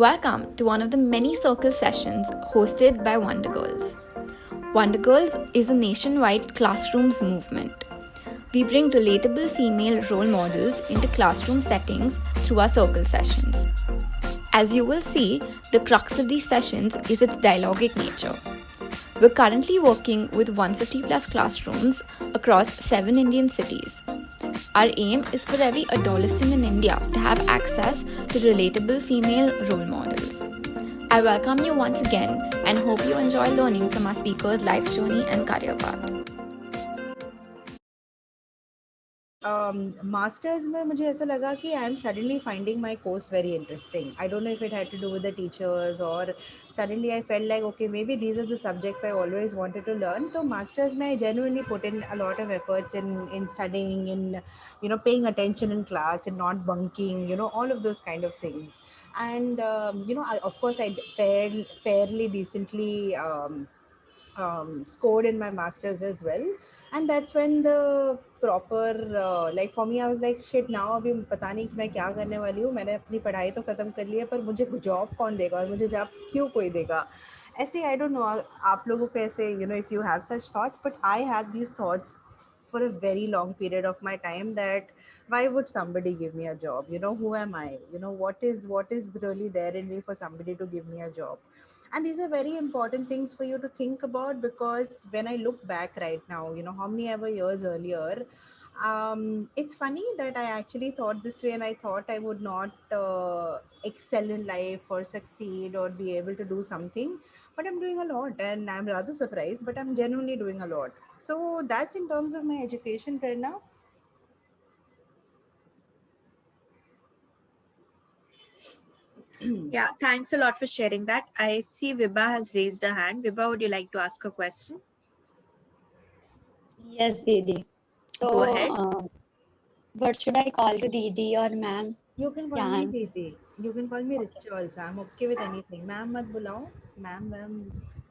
Welcome to one of the many circle sessions hosted by Wonder Girls. Wonder Girls is a nationwide classrooms movement. We bring relatable female role models into classroom settings through our circle sessions. As you will see, the crux of these sessions is its dialogic nature. We're currently working with 150 plus classrooms across 7 Indian cities. Our aim is for every adolescent in India to have access to relatable female role models. I welcome you once again and hope you enjoy learning from our speakers' life journey and career path. Masters में मुझे ऐसा लगा कि I am suddenly finding my course very interesting. I don't know if it had to do with the teachers or suddenly I felt like okay maybe these are the subjects I always wanted to learn. So masters में I genuinely put in a lot of efforts in studying, in paying attention in class and not bunking, all of those kind of things. And of course I fairly decently scored in my masters as well, and that's when the proper like for me I was like shit now अभी पता नहीं कि मैं क्या करने वाली हूँ. मैंने अपनी पढ़ाई तो खत्म कर ली है पर मुझे जॉब कौन देगा और मुझे जॉब क्यों कोई देगा ऐसे. आई डोंट नो आप लोगों को ऐसे if you have such thoughts, but I had these thoughts for a very long period of my time that why would somebody give me a job, who am I, what is really there in me for somebody to give me a job. And these are very important things for you to think about, because when I look back right now, how many ever years earlier, it's funny that I actually thought this way and I thought I would not excel in life or succeed or be able to do something, but I'm doing a lot and I'm rather surprised, but I'm genuinely doing a lot. So that's in terms of my education, Prerna. Yeah, thanks a lot for sharing that. I see Vibha has raised her hand. Vibha, would you like to ask a question? Yes, Didi. So, Go ahead. what should I call you, Didi or ma'am? You can call Yeah. me Didi. You can call me Richa also. I'm okay with anything. Ma'am मत बुलाओ. Ma'am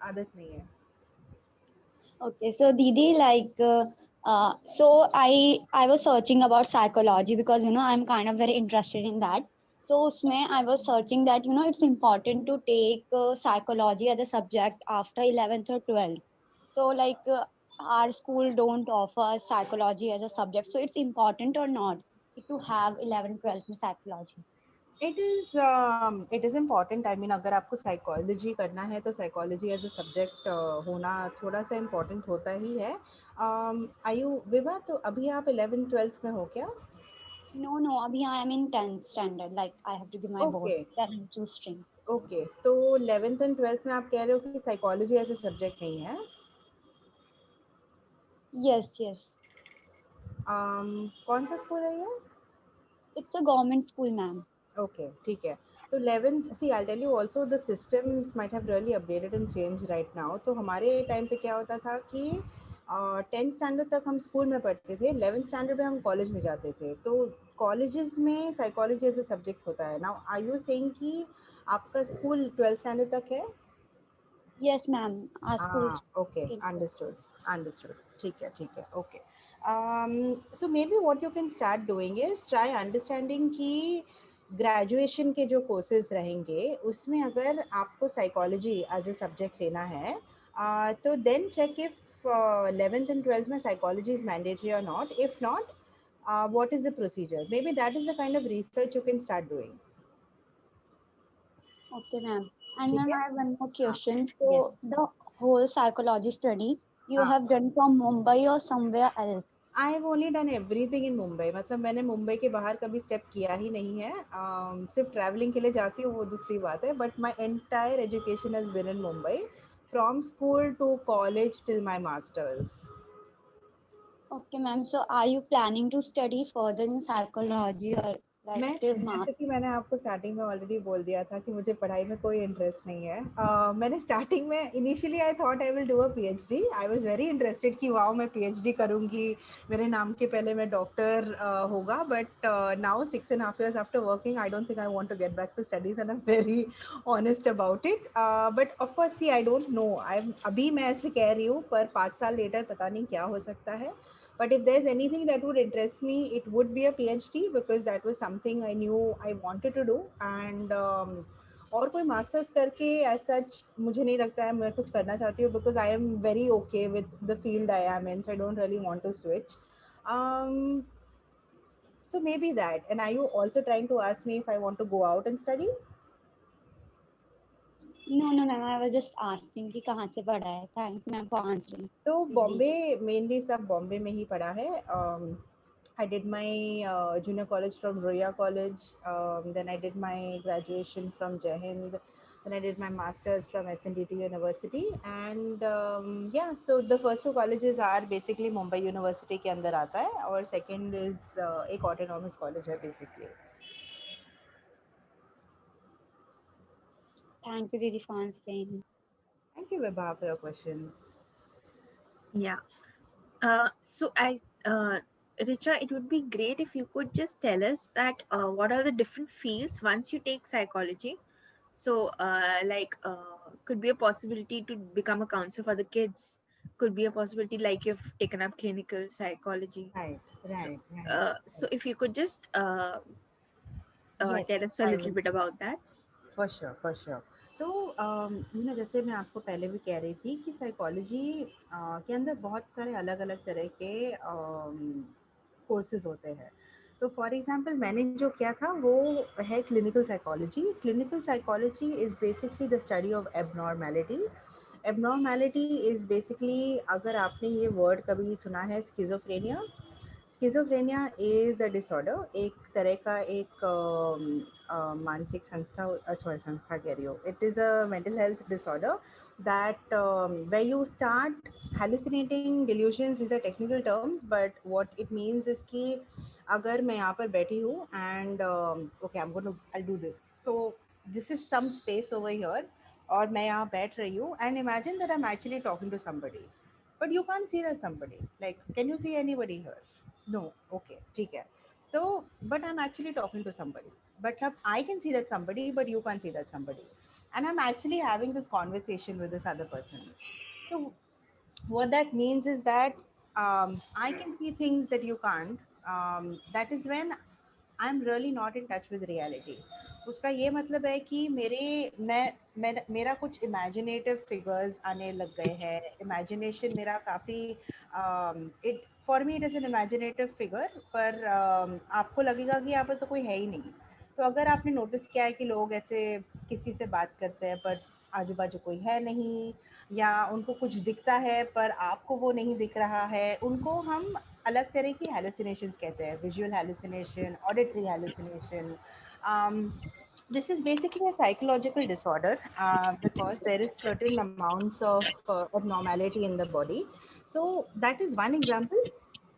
आदत नहीं है. Okay. So, Didi, so I was searching about psychology because I'm kind of very interested in that. So, usme I was searching that it's important to take psychology as a subject after 11th or 12th. So, our school don't offer psychology as a subject. So, it's important or not to have 11th, 12th में psychology. It is important. I mean, अगर आपको psychology करना है तो psychology as a subject होना थोड़ा सा important होता ही है. आयु विभा, तो अभी आप 11th 12th में हो क्या? No, abhi I am in 10th standard. Like I have to give my boards. Okay. Then I choose stream. Okay. तो 11th and 12th में आप कह रहे हो कि psychology as a subject नहीं है. Yes. कौन सा स्कूल है ये? It's a government school, ma'am. Okay, ठीक है. तो 11th, see I'll tell you also the systems might have really updated and changed right now. तो हमारे टाइम पे क्या होता था कि 10th स्टैंडर्ड तक हम स्कूल में पढ़ते थे, 11th स्टैंडर्ड में हम कॉलेज में जाते थे. तो कॉलेजेस में साइकोलॉजी एज ए सब्जेक्ट होता है. नाउ आर यू सेइंग कि आपका स्कूल 12th स्टैंडर्ड तक है? Yes, ma'am. Our school. Okay, understood. ठीक है, okay. So maybe what you can start doing is try understanding कि ग्रेजुएशन के जो कोर्सेज रहेंगे उसमें अगर आपको साइकोलॉजी एज ए सब्जेक्ट लेना है तो then check if 11th and 12th में साइकोलॉजी इज मैंडेटरी और not. If not, what is the procedure? Maybe that is the kind of research you can start doing. Okay, ma'am. And ठीक ma'am, है. I have one more question. Yes. So the whole psychology study you have done from Mumbai or somewhere else? I have only done everything in Mumbai. मतलब मैंने मुंबई के बाहर कभी step किया ही नहीं है. सिर्फ ट्रैवलिंग के लिए जाती हूँ वो दूसरी बात है, but my entire education has been in Mumbai from school to college till my masters. Okay, ma'am. So are you planning to study further in psychology or मैं like till जैसे master? कि मैंने आपको स्टार्टिंग में ऑलरेडी बोल दिया था कि मुझे पढ़ाई में कोई इंटरेस्ट नहीं है. मैंने स्टार्टिंग में initially I thought I will do a PhD. I was very interested कि वाओ मैं पीएचडी करूंगी, मेरे नाम के पहले मैं डॉक्टर होगा. But now 6.5 years after working I don't think I want to get back to studies and I am very honest about it. But of course see I don't know. I अभी मैं ऐसे कह रही हूँ पर 5 साल letter पता नहीं क्या हो सकता है. But if there's anything that would interest me, it would be a PhD, because that was something I knew I wanted to do. And और कोई मास्टर्स करके एज सच मुझे नहीं लगता है मैं कुछ करना चाहती हूँ, because I am very okay with the field I am in, so I don't really want to switch. So maybe that. And are you also trying to ask me if I want to go out and study? No, ma'am. I was just asking कि कहाँ से पढ़ा है. Thank you, ma'am, for answering. तो दीदी. Bombay mainly सब बॉम्बे में ही पढ़ा है. I did my junior college from Roya College. Then I did my graduation from Jai Hind. Then I did my masters from SNDT University. And yeah, so the first two colleges are basically Mumbai University के अंदर आता है, और second is एक autonomous college है basically. Thank you, Didi, for answering. Thank you, Vibha, for your question. Yeah. So Richa, it would be great if you could just tell us that what are the different fields once you take psychology. So could be a possibility to become a counselor for the kids. Could be a possibility like you've taken up clinical psychology. Right. So if you could just Yes, tell us a I little will. bit about that. For sure. तो जैसे मैं आपको पहले भी कह रही थी कि साइकोलॉजी के अंदर बहुत सारे अलग अलग तरह के कोर्सेज होते हैं. तो फॉर एग्जांपल मैंने जो किया था वो है clinical psychology. Clinical psychology is basically the study of abnormality. Abnormality is basically, अगर आपने ये वर्ड कभी सुना है, schizophrenia. Schizophrenia is a disorder, एक तरह का एक मानसिक संस्था, संस्था कह रही हो. It is a mental health disorder that where you start hallucinating. Delusions is a technical terms, but what it means is कि अगर मैं यहाँ पर बैठी हूँ and okay, I'll do this. So this is some space over here, और मैं यहाँ बैठ रही हूँ, and imagine that I'm actually talking to somebody, but you can't see that somebody. Like, can you see anybody here? No. Okay, ठीक है. So, but I'm actually talking to somebody. But I can see that somebody, but you can't see that somebody. And I'm actually having this conversation with this other person. So, what that means is that I can see things that you can't. That is when I'm really not in touch with reality. उसका ये मतलब है कि मेरा कुछ imaginative figures आने लग गए हैं. इमेजिनेशन मेरा काफ़ी it for me it is an imaginative figure, पर आपको लगेगा कि यहाँ पर तो कोई है ही नहीं. तो अगर आपने नोटिस किया है कि लोग ऐसे किसी से बात करते हैं पर आजू बाजू कोई है नहीं, या उनको कुछ दिखता है पर आपको वो नहीं दिख रहा है, उनको हम अलग तरह की हेलुसिनेशंस कहते हैं. Visual hallucination, auditory hallucination. This is basically a psychological disorder because there is certain amounts of abnormality in the body. So that is one example.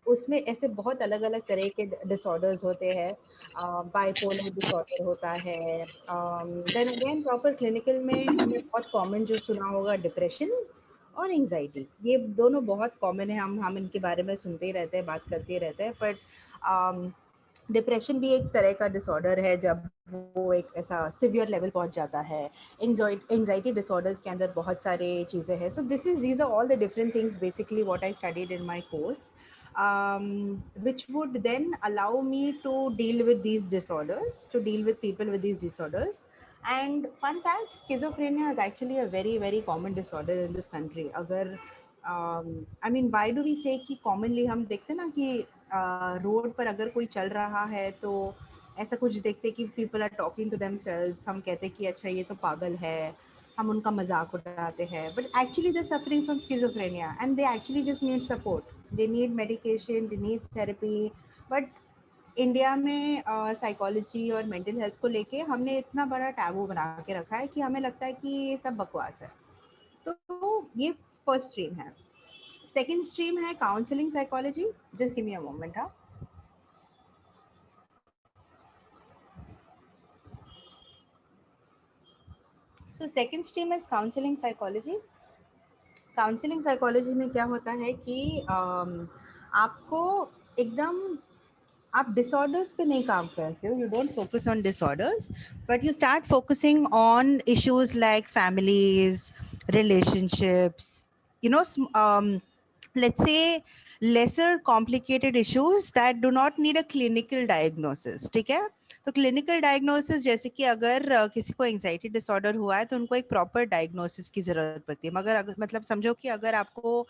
उसमें ऐसे बहुत अलग अलग तरह के डिसऑर्डर्स होते हैं. बाइपोलर डिसऑर्डर होता है. देन अगेन प्रॉपर क्लिनिकल में हमने बहुत कॉमन जो सुना होगा, डिप्रेशन और एंजाइटी. ये दोनों बहुत कॉमन है. हम इनके बारे में सुनते ही रहते हैं, बात करते ही रहते हैं. बट डिप्रेशन भी एक तरह का डिसऑर्डर है जब वो एक ऐसा सिवियर लेवल पहुंच जाता है. एंजाइटी डिसऑर्डर्स के अंदर बहुत सारे चीज़ें हैं. सो these are all the different things basically what I studied in my course, which would then allow me to deal with these disorders, to deal with people with these disorders. And fun fact, schizophrenia is actually a very very common disorder in this country. अगर I mean, why do we say कि commonly हम देखते ना कि road पर अगर कोई चल रहा है तो ऐसा कुछ देखते कि people are talking to themselves, हम कहते कि अच्छा ये तो पागल है, हम उनका मजाक उड़ाते हैं. But actually they suffering from schizophrenia and they actually just need support. They need medication, they need therapy. But India में साइकोलॉजी और मेंटल हेल्थ को लेके हमने इतना बड़ा टैबू बना के रखा है कि हमें लगता है कि ये सब बकवास है. तो ये फर्स्ट स्ट्रीम है. सेकेंड स्ट्रीम है counselling psychology. Just give me a moment. हाँ, so second stream is counselling psychology. Counselling psychology में क्या होता है कि आपको एकदम, आप डिसऑर्डर्स पे नहीं काम करते हो. You don't focus on disorders, but you start focusing on issues like families, relationships, let's say lesser complicated issues that do not need a clinical diagnosis. ठीक है, तो क्लिनिकल डायग्नोसिस जैसे कि अगर किसी को एंजाइटी डिसऑर्डर हुआ है तो उनको एक प्रॉपर डायग्नोसिस की जरूरत पड़ती है, मगर मतलब समझो कि अगर आपको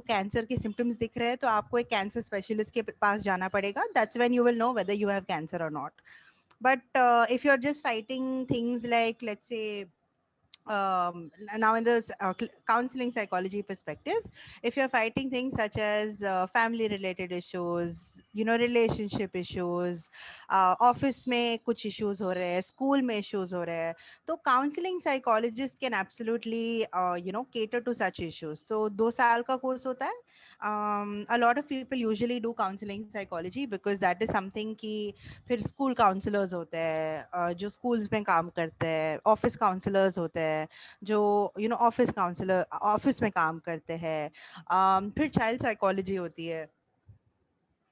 कैंसर के सिम्टम्स दिख रहे हैं तो आपको एक कैंसर स्पेशलिस्ट के पास जाना पड़ेगा. That's when you will know whether you have cancer और not. But if you're just fighting things like, let's say, now in the counseling psychology perspective, if you're fighting things such as family related issues, you know, relationship issues, office में कुछ issues हो रहे हैं, school में issues हो रहे हैं, तो counseling psychologist can absolutely you know, cater to such issues. तो 2 साल का course होता है. A lot of people usually do counseling psychology because that is something कि फिर स्कूल काउंसलर्स होते हैं जो स्कूल्स में काम करते हैं, ऑफिस काउंसलर्स होते हैं जो you know office counsellor office में काम करते हैं. फिर चाइल्ड साइकोलॉजी होती है.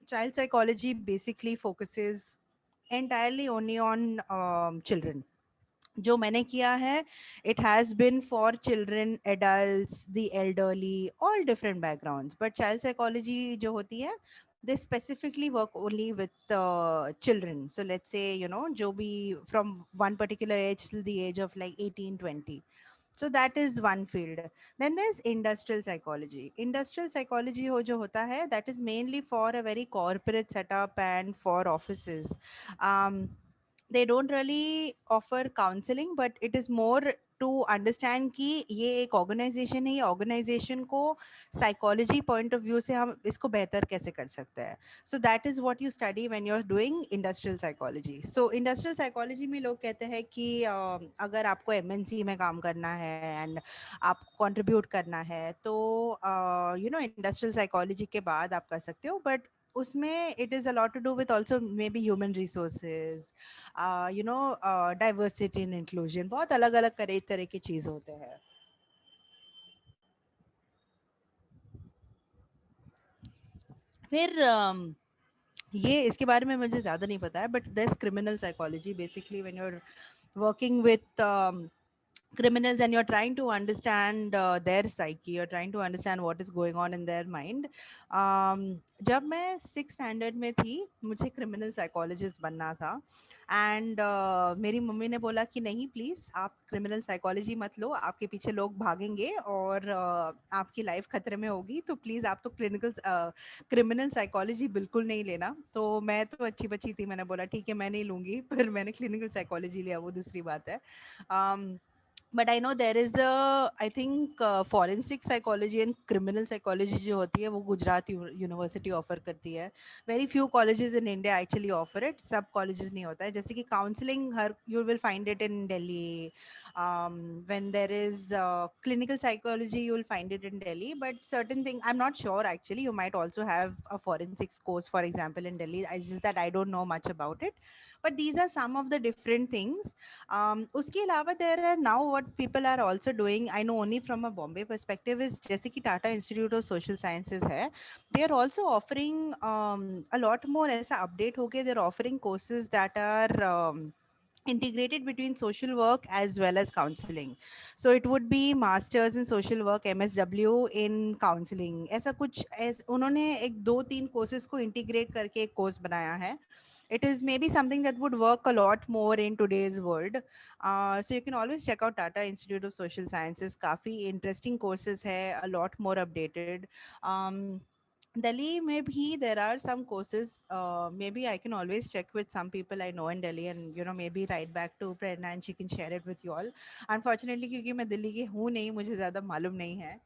Child psychology basically focuses entirely only on children. जो मैंने किया है, it has been for children, adults, the elderly, all different backgrounds. But child psychology जो होती है, they specifically work only with children. So let's say, you know, जो भी from one particular age till the age of like 18, 20. So that is one field. Then there's industrial psychology. Industrial psychology हो जो होता है, that is mainly for a very corporate setup and for offices. Um, they don't really offer counseling, but it is more to understand कि ये एक organisation है, ये organisation को साइकोलॉजी पॉइंट ऑफ व्यू से हम इसको बेहतर कैसे कर सकते हैं. So that is what you study when you are doing industrial psychology. So industrial psychology में लोग कहते हैं कि अगर आपको एमएनसी में काम करना है एंड आपको कंट्रीब्यूट करना है तो यू नो इंडस्ट्रियल साइकोलॉजी के बाद आप कर सकते हो. बट उसमें it is a lot to do with also maybe human resources, you know, diversity and inclusion, बहुत अलग अलग तरह की चीज़ होते हैं. फिर ये इसके बारे में मुझे ज़्यादा नहीं पता है, but this criminal psychology basically when you are working with criminals and you're trying to understand their psyche, you're trying to understand what is going on in their mind. जब मैं 6th स्टैंडर्ड में थी, मुझे criminal psychologist बनना था. And मेरी mummy ने बोला कि नहीं प्लीज़ आप क्रिमिनल साइकोलॉजी मत लो, आपके पीछे लोग भागेंगे और आपकी लाइफ खतरे में होगी, तो प्लीज़ आप तो क्रिमिनल साइकोलॉजी बिल्कुल नहीं लेना. तो मैं तो अच्छी बच्ची थी, मैंने बोला ठीक है मैं नहीं लूँगी, फिर मैंने क्लिनिकल साइकोलॉजी लिया, वो दूसरी बात है. But I know there is I think forensic psychology and criminal psychology जो होती है वो गुजरात यूनिवर्सिटी ऑफर करती है. Very few colleges in India actually offer it, सब कॉलेजेस नहीं होता है. जैसे कि counselling her you will find it in Delhi. When there is clinical psychology you will find it in Delhi, but certain thing I'm not sure actually, you might also have a forensics course for example in Delhi. It's just that I don't know much about it, but these are some of the different things. उसके अलावा there are now what people are also doing, I know only from a Bombay perspective, is जैसे कि Tata institute of social sciences है, they are also offering a lot more. ऐसा update हो गया, they are offering courses that are integrated between social work as well as counseling. So it would be masters in social work, MSW in counseling. ऐसा कुछ उन्होंने एक 2-3 courses को integrate करके एक course बनाया है. It is maybe something that would work a lot more in today's world. So you can always check out Tata Institute of Social Sciences. काफ़ी interesting courses है, a lot more updated. Delhi में भी there are some courses. Maybe I can always check with some people I know in Delhi and you know maybe write back to Prerna and she can share it with you all. Unfortunately क्योंकि मैं दिल्ली की हूँ नहीं, मुझे ज़्यादा मालूम नहीं है.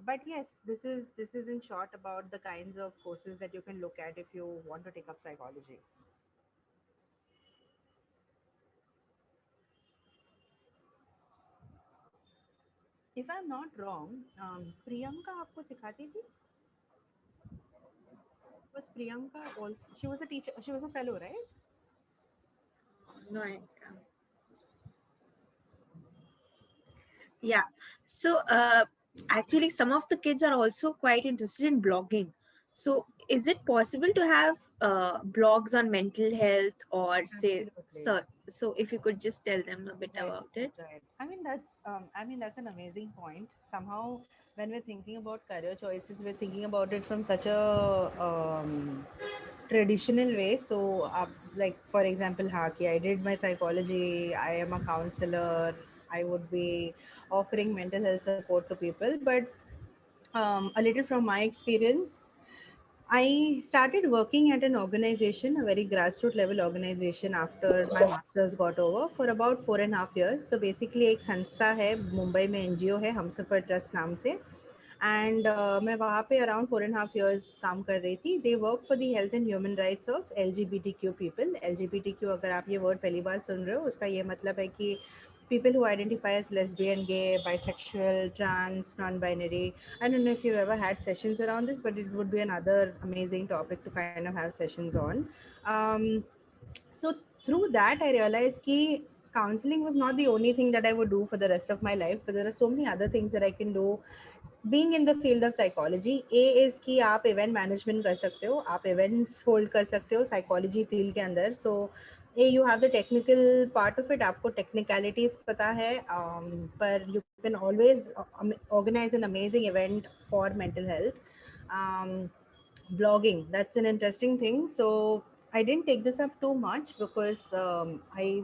But yes, this is in short about the kinds of courses that you can look at if you want to take up psychology. If I'm not wrong, Priyanka आपको सिखाती थी? Was Priyanka all? She was a teacher. She was a fellow, right? No idea. Yeah. So actually, some of the kids are also quite interested in blogging. So is it possible to have blogs on mental health or say Absolutely. so if you could just tell them a bit Right, about it. right. I mean that's an amazing point. Somehow when we're thinking about career choices, we're thinking about it from such a traditional way. So, like for example, Haki, I did my psychology. I am a counselor. I would be offering mental health support to people. But a little from my experience, I started working at an organization, a very grassroots level organization, after my masters got over for about 4.5 years. तो basically एक संस्था है मुंबई में, NGO है, Humsafar trust नाम से. And मैं वहाँ पे अराउंड 4.5 years काम कर रही थी. They work for the health and human rights of LGBTQ people. LGBTQ, अगर आप ये वर्ड पहली बार सुन रहे हो, उसका ये मतलब है कि people who identify as lesbian, gay, bisexual, trans, non-binary. I don't know if you've ever had sessions around this, but it would be another amazing topic to kind of have sessions on. So through that, I realized that counseling was not the only thing that I would do for the rest of my life, but there are so many other things that I can do being in the field of psychology. A is कि आप event management कर सकते हो, आप events hold कर सकते हो psychology field के अंदर. So you have the technical part of it, आपको technicalities पता है, पर you can always organize an amazing event for mental health. um, Blogging, that's an interesting thing. So I didn't take this up too much because I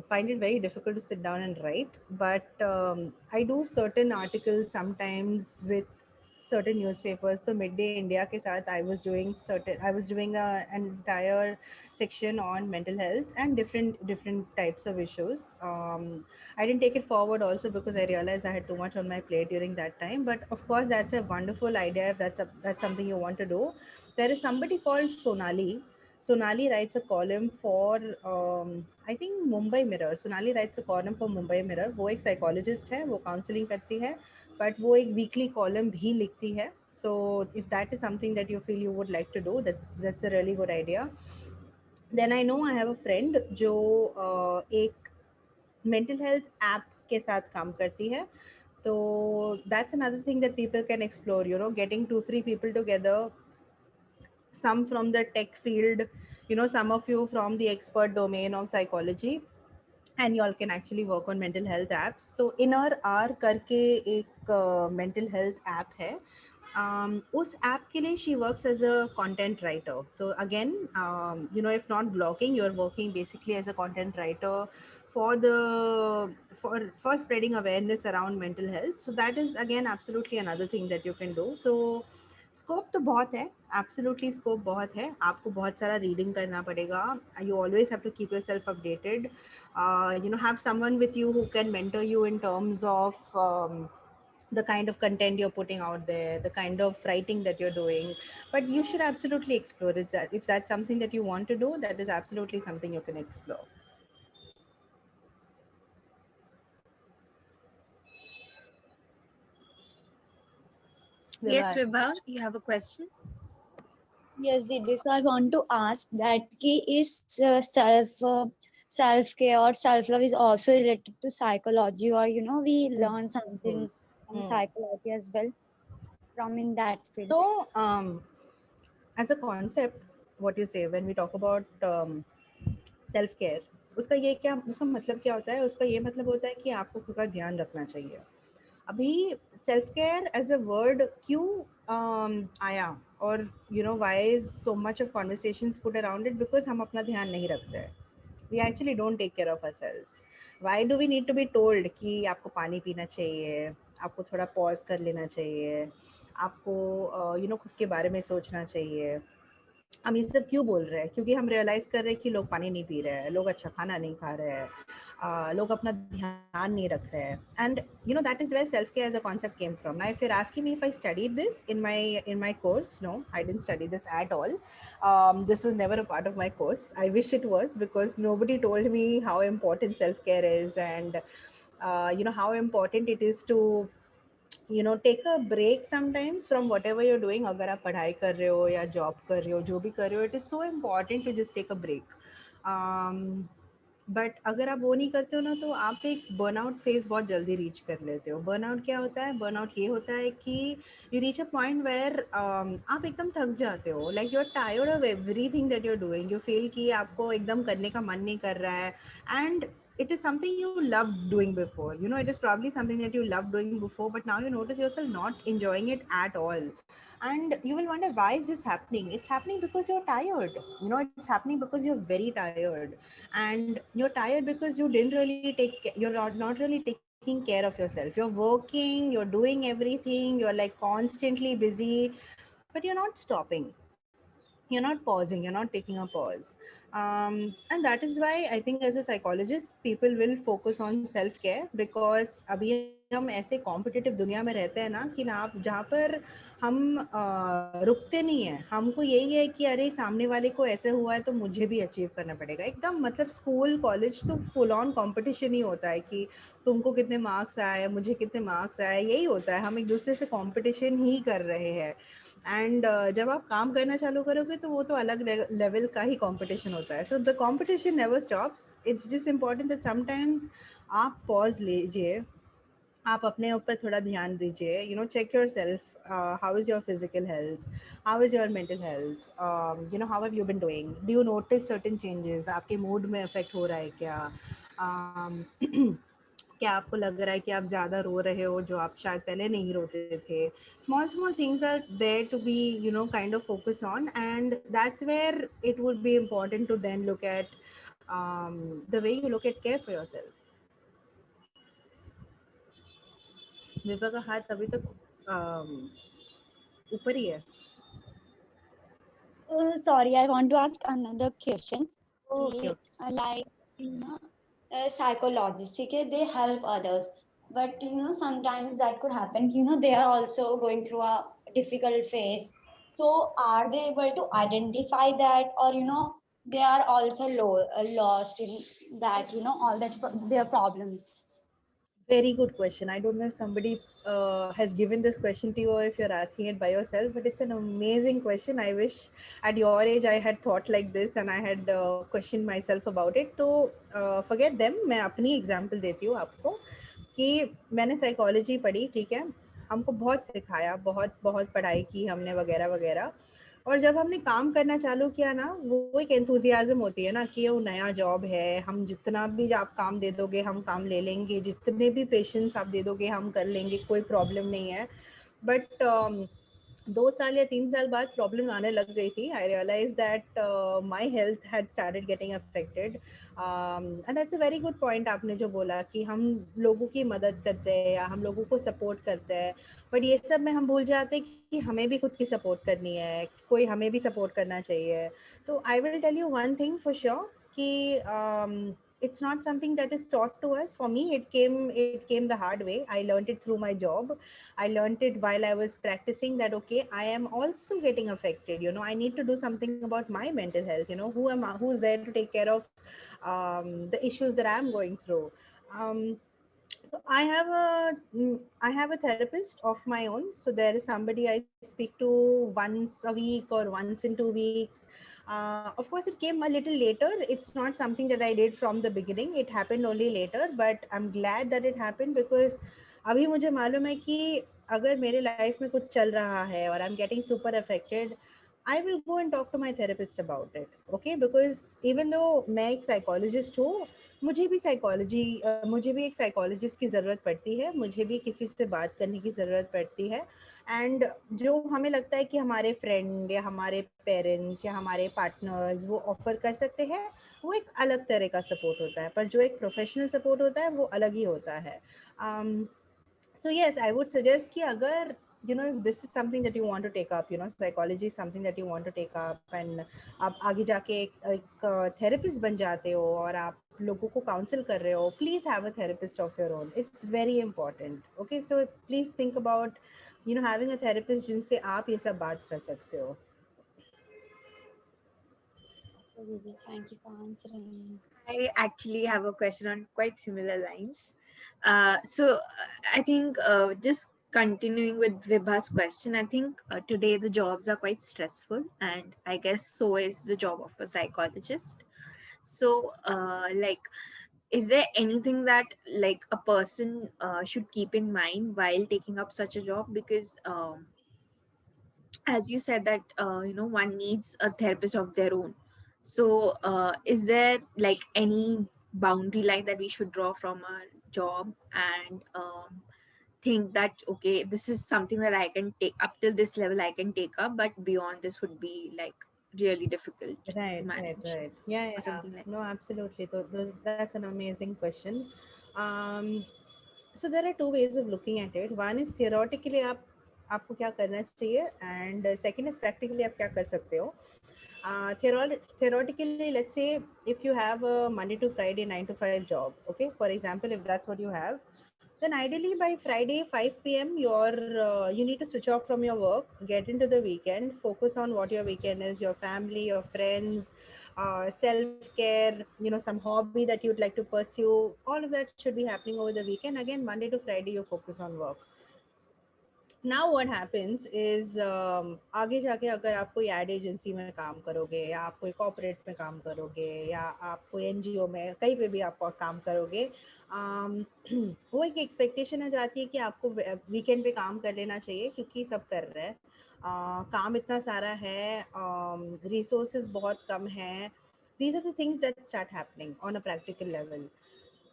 find it very difficult to sit down and write. But I do certain articles sometimes with certain newspapers. So Midday India के साथ I was doing an entire section on mental health and different types of issues. I didn't take it forward also because I realized I had too much on my plate during that time. But of course, that's a wonderful idea if that's something you want to do. There is somebody called Sonali. Sonali writes a column for I think Mumbai Mirror. Sonali writes a column for Mumbai Mirror. वो एक psychologist है, वो counseling करती है, but वो एक weekly column भी लिखती है. So if that is something that you feel you would like to do, that's a really good idea. Then I know I have a friend जो एक mental health app के साथ काम करती है. So that's another thing that people can explore. Getting 2-3 people together, some from the tech field, some of you from the expert domain of psychology, and you all can actually work on mental health apps. So inner r करके एक mental health app है. उस app के लिए she works as a content writer. So again, if not blogging, you're working basically as a content writer for for spreading awareness around mental health. So that is again absolutely another thing that you can do. So scope तो बहुत है, absolutely scope बहुत है. आपको बहुत सारा reading करना पड़ेगा. You always have to keep yourself updated. Have someone with you who can mentor you in terms of the kind of content you're putting out there, the kind of writing that you're doing. But you should absolutely explore it. If that's something that you want to do, that is absolutely something you can explore. Yes, Vibha, you have a question? Yes, Didi. So I want to ask that is self care or self love is also related to psychology, or we learn something from psychology as well from in that field. So as a concept, what you say when we talk about self care, उसका मतलब क्या होता है? उसका ये मतलब होता है कि आपको खुद का ध्यान रखना चाहिए. अभी self care as a word क्यों आया, और why is so much of conversations put around it? Because हम अपना ध्यान नहीं रखते हैं. We actually don't take care of ourselves. Why do we need to be told कि आपको पानी पीना चाहिए, आपको थोड़ा पॉज कर लेना चाहिए, आपको खुद के बारे में सोचना चाहिए? हम ये सब क्यों बोल रहे हैं? क्योंकि हम रियलाइज कर रहे हैं कि लोग पानी नहीं पी रहे हैं, लोग अच्छा खाना नहीं खा रहे हैं, लोग अपना ध्यान नहीं रख रहे हैं. And that is where self care as a concept came from. Now if you're asking me if I studied this in my course, no, I didn't study this at all. This was never a part of my course. I wish it was, because nobody told me how important self care is, and how important it is to take a break sometimes from whatever you're doing. अगर आप पढ़ाई कर रहे हो या job कर रहे हो, जो भी कर रहे हो, it is so important to just take a break. But अगर आप वो नहीं करते हो ना, तो आप एक बर्नआउट फेज बहुत जल्दी रीच कर लेते हो. बर्नआउट क्या होता है? बर्नआउट ये होता है कि you reach a point where आप एकदम थक जाते हो. Like you are tired of everything that you are doing. You feel कि आपको एकदम करने का मन नहीं कर रहा है. And it is something you loved doing before. You know, it is probably something that you loved doing before, but now you notice yourself not enjoying it at all. And you will wonder, why is this happening? It's happening because you're tired. You know, it's happening because you're very tired. And you're tired because you didn't really you're not really taking care of yourself. You're working, you're doing everything, you're like constantly busy, but you're not stopping, you're not pausing, you're not taking a pause. And that is why I think as a psychologist people will focus on self care, because अभी हम ऐसे competitive दुनिया में रहते हैं ना कि ना आप जहाँ पर हम रुकते नहीं है, हमको यही है कि अरे सामने वाले को ऐसे हुआ है तो मुझे भी अचीव करना पड़ेगा एकदम, मतलब स्कूल कॉलेज तो फुल ऑन कंपटीशन ही होता है कि तुमको कितने मार्क्स आए, मुझे कितने मार्क्स आए, यही होता है, हम एक दूसरे से कंपटीशन ही कर रहे हैं। एंड जब आप काम करना चालू करोगे तो वो तो अलग लेवल का ही कंपटीशन होता है। So the competition never stops, it's just important that sometimes आप पॉज लीजिए, आप अपने ऊपर थोड़ा ध्यान दीजिए, you know, check yourself, how is your physical health, how is your mental health, you know, how have you been doing, do you notice certain changes, आपके mood में इफेक्ट हो रहा है क्या, क्या आपको लग रहा है कि आप ज़्यादा रो रहे हो जो आप शायद पहले नहीं रोते थे। Small small things are there to be, you know, kind of focus on, and that's where it would be important to then look at the way you look at care for yourself. Vibha का हाथ अभी तक ऊपर ही है। Sorry, I want to ask another question. Okay Like, you know, psychologists, okay, they help others, but you know, sometimes that could happen. You know, they are also going through a difficult phase. So, are they able to identify that, or you know, they are also lost in that? You know, all that their problems. very good question. I don't know if somebody has given this question to you or if you're asking it by yourself, but it's an amazing question. I wish at your age I had thought like this and I had questioned myself about it. तो forget them, मैं अपनी example देती हूँ आपको कि मैंने psychology पढ़ी, ठीक है, हमको बहुत सिखाया, बहुत बहुत पढ़ाई की हमने वगैरह वगैरह, और जब हमने काम करना चालू किया ना, वो एक एंथुजियाज्म होती है ना कि वो नया जॉब है, हम जितना भी आप काम दे दोगे हम काम ले लेंगे, जितने भी पेशेंस आप दे दोगे हम कर लेंगे, कोई प्रॉब्लम नहीं है। बट 2 साल या 3 साल बाद प्रॉब्लम आने लग गई थी। I realise that my health had started getting affected, and that's a very good point आपने जो बोला कि हम लोगों की मदद करते हैं या हम लोगों को सपोर्ट करते हैं, बट ये सब में हम भूल जाते हैं कि हमें भी खुद की सपोर्ट करनी है, कोई हमें भी सपोर्ट करना चाहिए। तो I will tell you one thing for sure कि it's not something that is taught to us. For me it came the hard way. I learned it through my job. I learned it while I was practicing that okay, I am also getting affected, you know, I need to do something about my mental health, you know, who's there to take care of the issues that I'm going through. So I have a therapist of my own. So there is somebody I speak to once a week or once in 2 weeks. Of course, it came a little later. It's not something that I did from the beginning. It happened only later, but I'm glad that it happened because अभी मुझे मालूम है कि अगर मेरे life में कुछ चल रहा है और I'm getting super affected, I will go and talk to my therapist about it. Okay, because even though मैं एक psychologist हूँ, मुझे भी एक साइकोलॉजिस्ट की ज़रूरत पड़ती है, मुझे भी किसी से बात करने की ज़रूरत पड़ती है। एंड जो हमें लगता है कि हमारे फ्रेंड या हमारे पेरेंट्स या हमारे पार्टनर्स वो ऑफर कर सकते हैं, वो एक अलग तरह का सपोर्ट होता है, पर जो एक प्रोफेशनल सपोर्ट होता है वो अलग ही होता है। So yes, I would suggest कि अगर you know if this is something that you want to take up, you know, psychology is something that you want to take up and आप आगे जाके एक therapist बन जाते हो और आप लोगों को counsel कर रहे हो, please have a therapist of your own. It's very important. Okay, so please think about you know having a therapist जिनसे आप ये सब बात कर सकते हो. Okay, Didi, thank you for answering. I actually have a question on quite similar lines. I think just continuing with Vibha's question, I think today the jobs are quite stressful, and I guess so is the job of a psychologist. So, is there anything that like a person should keep in mind while taking up such a job? Because as you said that one needs a therapist of their own. So is there like any boundary line that we should draw from our job, and think that okay, this is something that I can take up till this level, I can take up, but beyond this would be like really difficult to manage Right. Yeah, or yeah. something like No, absolutely. That's an amazing question. Um, so there are two ways of looking at it. One is theoretically आपको क्या करना चाहिए, and second is practically आप क्या कर सकते हो. Theoretically, let's say if you have a Monday to Friday 9 to 5 job, okay, for example, if that's what you have, then ideally by Friday 5 p.m. you need to switch off from your work, get into the weekend, focus on what your weekend is, your family, your friends, self-care, some hobby that you'd like to pursue. All of that should be happening over the weekend. Again, Monday to Friday you focus on work. Now what happens is आगे जाके अगर आप कोई ad agency में काम करोगे, या आप कोई कॉर्पोरेट में काम करोगे, या आप कोई एनजीओ में कहीं पे भी आप काम करोगे, वो एक एक्सपेक्टेशन आ जाती है कि आपको वीकेंड पे काम कर लेना चाहिए क्योंकि सब कर रहे हैं, काम इतना सारा है, रिसोर्सेज बहुत कम है. These are the things that start happening on a practical level.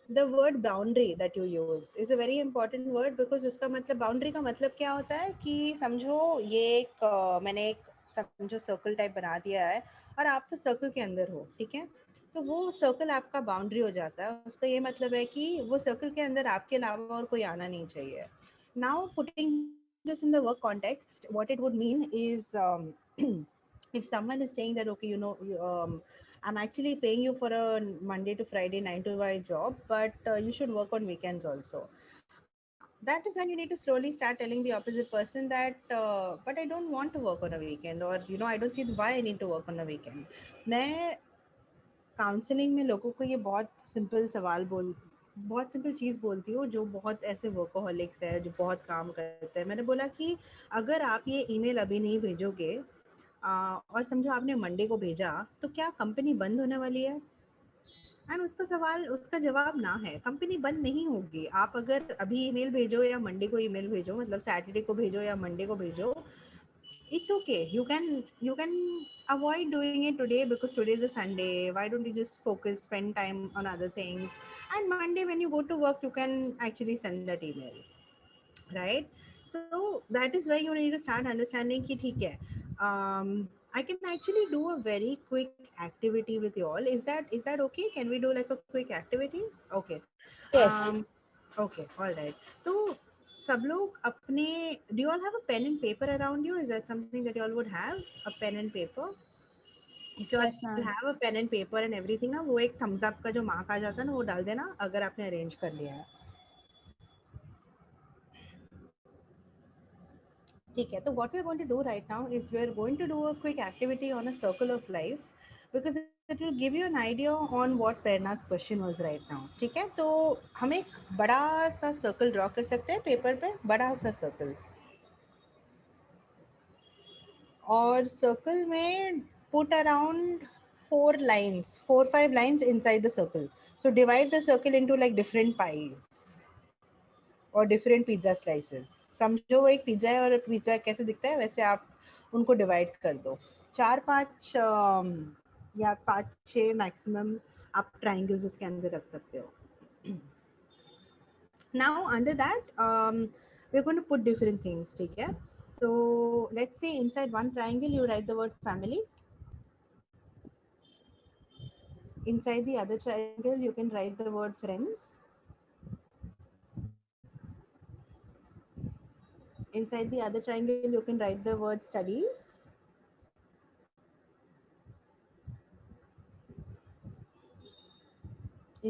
The word boundary that you use is a very important word, because उसका मतलब boundary का मतलब क्या होता है कि समझो ये एक मैंने एक समझो सर्कल टाइप बना दिया है और आप तो सर्कल के अंदर हो, ठीक है, तो वो सर्कल आपका बाउंड्री हो जाता है. उसका ये मतलब है कि वो सर्कल के अंदर आपके अलावा और कोई आना नहीं चाहिए. Now putting this in the work context, what it would mean is if someone is saying that okay, I'm actually paying you for a Monday to Friday 9 to 5 job, but you should work on weekends also. That is when you need to slowly start telling the opposite person that, but I don't want to work on a weekend, or I don't see why I need to work on a weekend. मैं counselling में लोगों को ये बहुत simple चीज़ बोलती हूँ, जो बहुत ऐसे वर्कोहॉलिक्स है, जो बहुत काम करते हैं. मैंने बोला कि अगर आप ये ईमेल अभी नहीं भेजोगे, और समझो आपने मंडे को भेजा, तो क्या कंपनी बंद होने वाली है? एंड उसका जवाब ना है, कंपनी बंद नहीं होगी. आप अगर अभी ईमेल भेजो या मंडे को ईमेल भेजो, मतलब सैटरडे को भेजो या मंडे को भेजो, it's okay. You can avoid doing it today because today is a Sunday. Why don't you just spend time on other things, and Monday when you go to work you can actually send that email, right? So that is why you need to start understanding ki theek hai, I can actually do a very quick activity with you all. Is that okay? Can we do like a quick activity? Okay. Yes. um okay, all right. So सब लोग अपने, do you all have a pen and paper around you? Is that something that you all would have, a pen and paper? If you all Yes, ma'am. have a pen and paper and everything ना, वो एक thumbs up का जो mark आ जाता है ना, वो डाल देना अगर आपने अरेंज कर लिया है. ठीक है, तो what we're going to do right now is we're going to do a quick activity on a circle of life, because it will give you an idea on what Prerna's question was right now. ठीक है, तो हम एक बड़ा सा circle draw कर सकते हैं पेपर पे, बड़ा सा सर्कल, और सर्कल में put around 4 5 lines inside the circle. So divide the circle into like different pies और डिफरेंट पिज्जा स्लाइसेस. समझो वो एक पिज्जा है, और पिज्जा कैसे दिखता है वैसे आप उनको डिवाइड कर दो. 4 5 या 5 6 मैक्सिमम आप ट्राइंगल्स उसके अंदर रख सकते हो. Now under that we are going to put different things, ठीक है. So let's say inside one triangle you write the word family. Inside the other triangle you can write the word friends. Inside the other triangle you can write the word studies.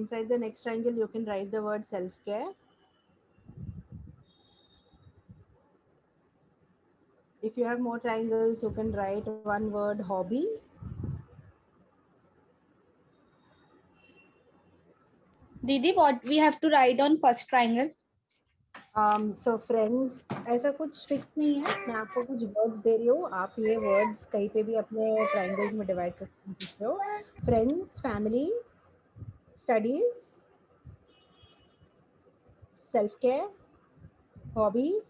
Inside the next triangle you can write the word self-care. If you have more triangles you can write one word hobby. Didi, what we have to write on first triangle? So friends, ऐसा कुछ fix नहीं है, मैं आपको कुछ words दे रही हूँ, आप ये वर्ड्स कहीं पे भी अपने ट्रायंगल्स में डिवाइड कर सकते हो. Friends, family, studies, self care, hobby,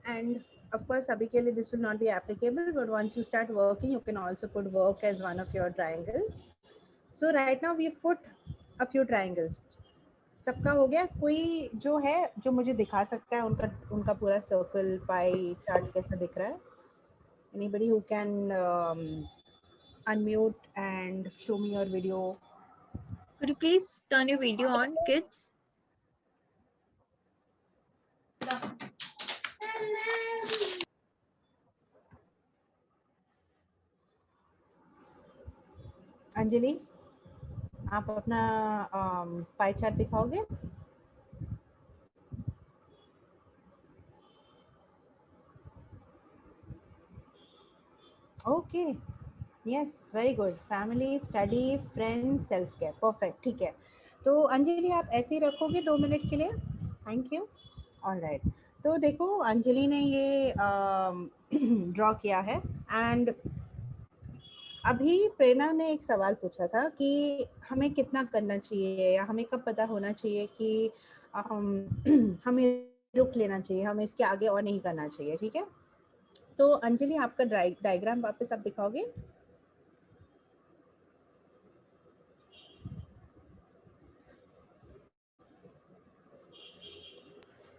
and of course abhi ke liye this will not be applicable, but once you start working you can also put work as one of your triangles. So right now we've put a few triangles. सबका हो गया? कोई जो है जो मुझे दिखा सकता है उनका उनका पूरा सर्कल पाई चार्ट कैसा दिख रहा है? Anybody who can unmute and show me your video? Could you please turn your video on, kids? Anjali, आप अपना पाई चार्ट दिखाओगे? Okay, yes, very good. Family, study, friends, self care. Perfect, ठीक है. तो अंजलि आप ऐसे ही रखोगे 2 मिनट के लिए? Thank you. ऑलराइट. तो देखो अंजलि ने ये ड्रॉ किया है एंड अभी प्रेरणा ने एक सवाल पूछा था कि हमें कितना करना चाहिए या हमें कब पता होना चाहिए कि हमें रुक लेना चाहिए, हमें इसके आगे और नहीं करना चाहिए. ठीक है, तो अंजलि आपका डायग्राम वापस आप दिखाओगे?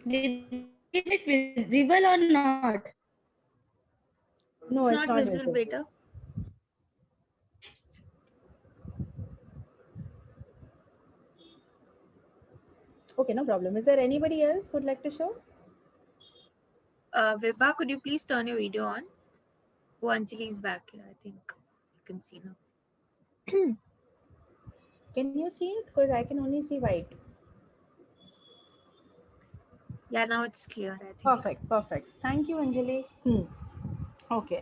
Is it visible or not? No, It's it's not not visible, visible. beta. Okay, no problem. Is there anybody else who would like to show? Vibha, could you please turn your video on? Oh, Anjali is back here. I think you can see now. Can you see it? Because I can only see white. Yeah, now it's clear, I think. Perfect perfect. Thank you Anjali. Okay,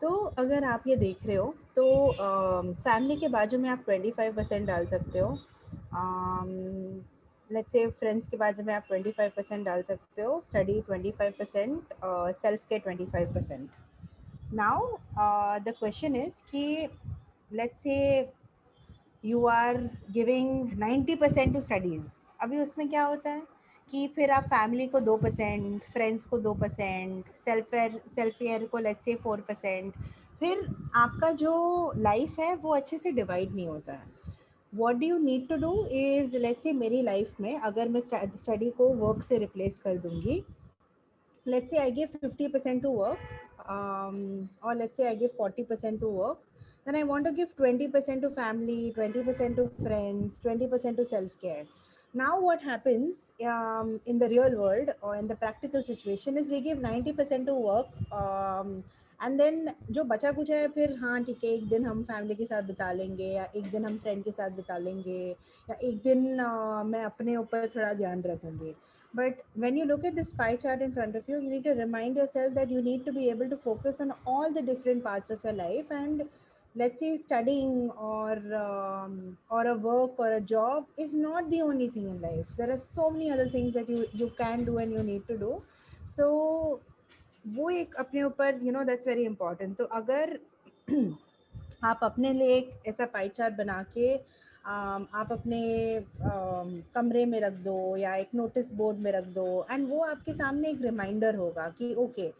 तो अगर आप ये देख रहे हो तो family के बाजू में आप 25% डाल सकते हो. लेट्स से फ्रेंड्स के बाजू में आप 25% डाल सकते हो. स्टडी 25%, सेल्फ के 25%. नाउ द क्वेश्चन इज कि let's say you are giving 90% to studies. अभी उसमें क्या होता है कि फिर आप फैमिली को 2%, फ्रेंड्स को 2%, सेल्फ केयर को लेट्स से 4%. फिर आपका जो लाइफ है वो अच्छे से डिवाइड नहीं होता है. What do you need to do is, let's say मेरी लाइफ में अगर मैं स्टडी को वर्क से रिप्लेस कर दूंगी, let's say I give 50% to work, or let's say I give 40% to work, then I want to give 20% to family, 20% to friends, 20% to self-care. Now what happens in the real world or in the practical situation is we give 90% to work, and then जो बचा कुछ है फिर हाँ ठीक है एक दिन हम फैमिली के साथ बिता लेंगे या एक दिन हम फ्रेंड के साथ बिता लेंगे या एक दिन मैं अपने ऊपर थोड़ा ध्यान रखूँगी. But when you look at this pie chart in front of you, you need to remind yourself that you need to be able to focus on all the different parts of your life. And let's say studying or a work or a job is not the only thing in life. There are so many other things that you can do and you need to do. So वो एक अपने ऊपर that's very important. तो अगर आप अपने लिए एक ऐसा पाई चार्ट बना के आप अपने कमरे में रख दो या एक नोटिस बोर्ड में रख दो एंड वो आपके सामने एक रिमाइंडर होगा कि ओके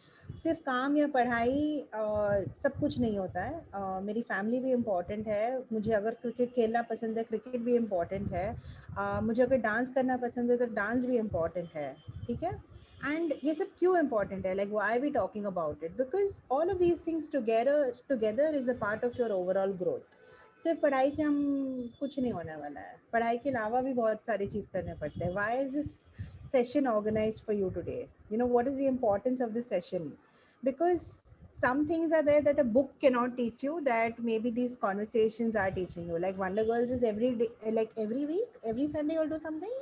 सिर्फ काम या पढ़ाई सब कुछ नहीं होता है. मेरी फैमिली भी इम्पॉर्टेंट है. मुझे अगर क्रिकेट खेलना पसंद है क्रिकेट भी इम्पॉर्टेंट है. मुझे अगर डांस करना पसंद है तो डांस भी इम्पॉर्टेंट है. ठीक है, एंड ये सब क्यों इम्पॉर्टेंट है, like why we talking about it, because all of these things together is a part of your overall growth. सिर्फ पढ़ाई से हम कुछ नहीं होने वाला है. पढ़ाई के अलावा भी बहुत सारी चीज़ करने पड़ते हैं. Why is this session organized for you today? What is the importance of this session? Because some things are there that a book cannot teach you, that maybe these conversations are teaching you. Like Wonder Girls is every day, like every week, every Sunday you'll do something.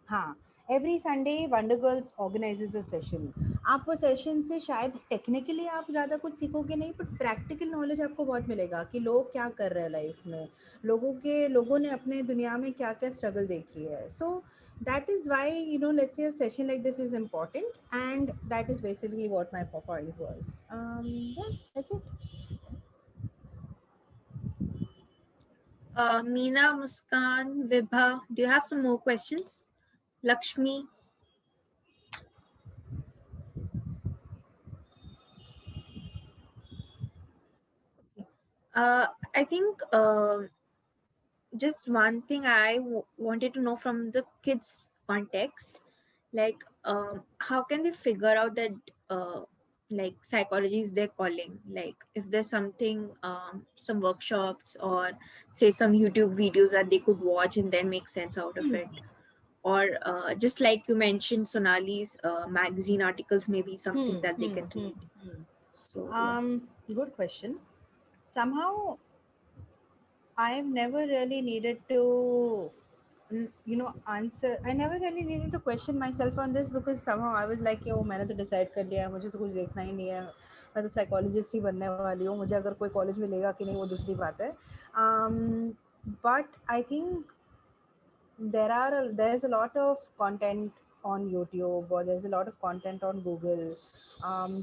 हाँ, every Sunday wonder girls organises a session. आप वो session से शायद technically आप ज़्यादा कुछ सीखोगे नहीं, बट प्रैक्टिकल नॉलेज आपको बहुत मिलेगा कि लोग क्या कर रहे हैं लाइफ में, लोगों ने अपने दुनिया में क्या क्या स्ट्रगल देखी है. So that is why let's say a session like this is important and that is basically what my point was. Yeah that's it. Meena, Muskan, Vibha, do you have some more questions? Lakshmi? I think just one thing I wanted to know from the kids' context, like how can they figure out that like psychology is their calling? Like if there's something, some workshops or say some YouTube videos that they could watch and then make sense out of it, or just like you mentioned, Sonali's magazine articles may be something that they can read. So yeah. Good question. Somehow I've never really needed to, answer. I never really needed to question myself on this because somehow I was like, yo, मैंने तो decide कर लिया है, मुझे तो कुछ देखना ही नहीं है, मैं तो psychologist ही बनने वाली हूँ, मुझे अगर कोई college में लेगा कि नहीं वो दूसरी बात है. But I think there's a lot of content on YouTube, or there's a lot of content on Google,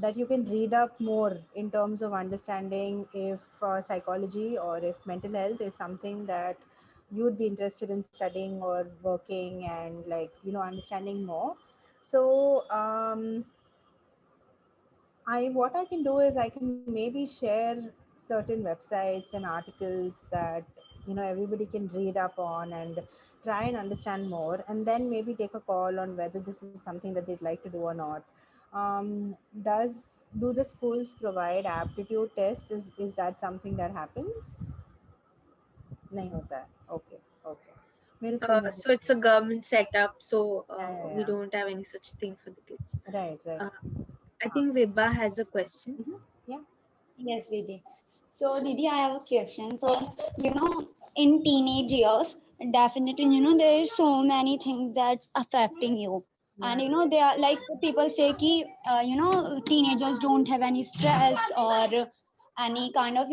that you can read up more in terms of understanding if psychology or if mental health is something that you would be interested in studying or working and, like, understanding more. So what I can do is I can maybe share certain websites and articles that everybody can read up on and try and understand more, and then maybe take a call on whether this is something that they'd like to do or not. Do the schools provide aptitude tests? Is that something that happens? नहीं होता है. Okay, okay. मेरे school में भी So it's a government setup, so yeah, yeah, we yeah. don't have any such thing for the kids. Right, right. I think Vibha has a question. Yeah. Yes, Didi. So, Didi, I have a question. So, in teenage years, definitely, there is so many things that's affecting you. And, they are like people say, ki, teenagers don't have any stress or any kind of,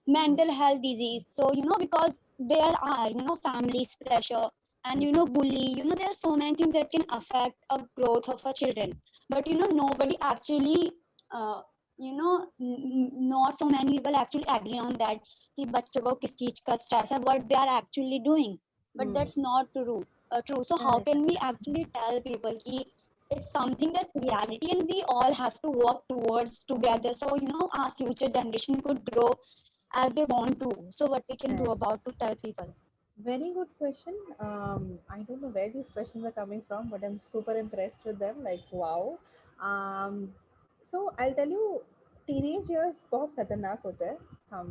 mental health disease. So, because there are, families pressure and, bully, there are so many things that can affect a growth of a children. But, nobody actually, not so many people actually agree on that कि बच्चों को किस चीज का stress है, what they are actually doing, but that's not true. So how can we actually tell people कि it's something that's reality and we all have to work towards together, so our future generation could grow as they want to. So what we can do about to tell people? Very good question. I don't know where these questions are coming from, but I'm super impressed with them. Like, wow. So I'll tell you, teenage years बहुत खतरनाक होता है.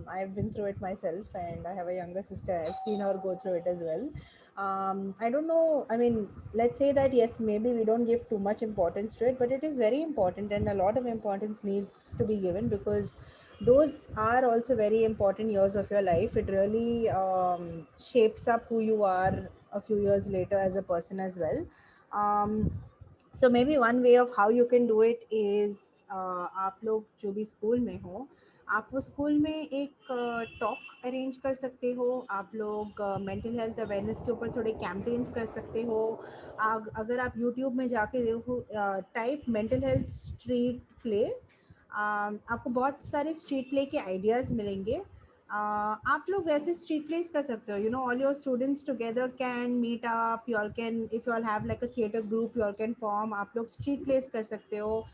I've been through it myself, and I have a younger sister. I've seen her go through it as well. I don't know. I mean, let's say that yes, maybe we don't give too much importance to it, but it is very important, and a lot of importance needs to be given because those are also very important years of your life. It really shapes up who you are a few years later as a person as well. So maybe one way of how you can do it is, आप लोग जो भी school में हो, आप वो school में एक टॉक अरेंज कर सकते हो. आप लोग मेंटल हेल्थ अवेयरनेस के ऊपर थोड़े कैंपेन्स कर सकते हो. अगर आप यूट्यूब में जाके देखो, type mental health street play, आपको बहुत सारे स्ट्रीट प्ले के आइडियाज़ मिलेंगे. आप लोग वैसे स्ट्रीट प्लेस कर सकते हो. All your students together can meet up. You all can, if you all have like a theatre group, you all can form. आप लोग स्ट्रीट प्लेस कर सकते हो.